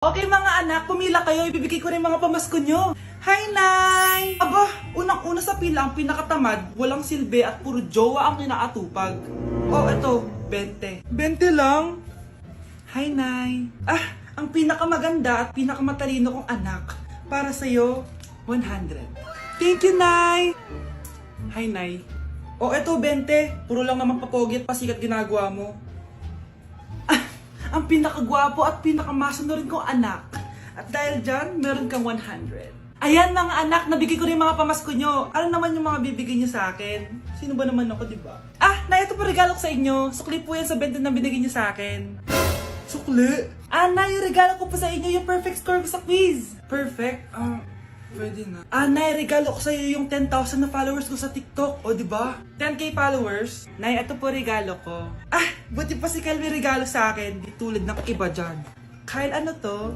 Okay mga anak, pumila kayo. Ibibigay ko rin mga pamasko nyo. Hi, Nay! Aba, unang-una sa pila ang pinakatamad, walang silbi at puro jowa ang kinaatupag. Oh, eto, 20. 20 lang? Hi, Nay! Ang pinakamaganda at pinakamatalino kong anak. Para sa'yo, 100. Thank you, Nay! Hi, Nay. Oh, eto, 20. Puro lang naman papogi at pasikat ginagawa mo. Ang pinakagwapo at pinakamasano rin kong anak. At dahil dyan, meron kang 100. Ayan mga anak, nabigay ko rin mga pamasko nyo. Ano naman yung mga bibigay nyo sa akin? Sino ba naman ako, diba? Nay, ito po regalo ko sa inyo. Sukli po yan sa 20 na binigay nyo sa akin. Sukli? Nay, yung regalo ko po sa inyo, yung perfect score ko sa quiz. Perfect? Pwede na. Nay, regalo ko sa iyo yung 10,000 na followers ko sa TikTok. O, diba? 10k followers. Nay, ito po regalo ko. Buti pa si Kyle may regalo sa akin. Di tulad ng iba dyan. Kyle, ano to?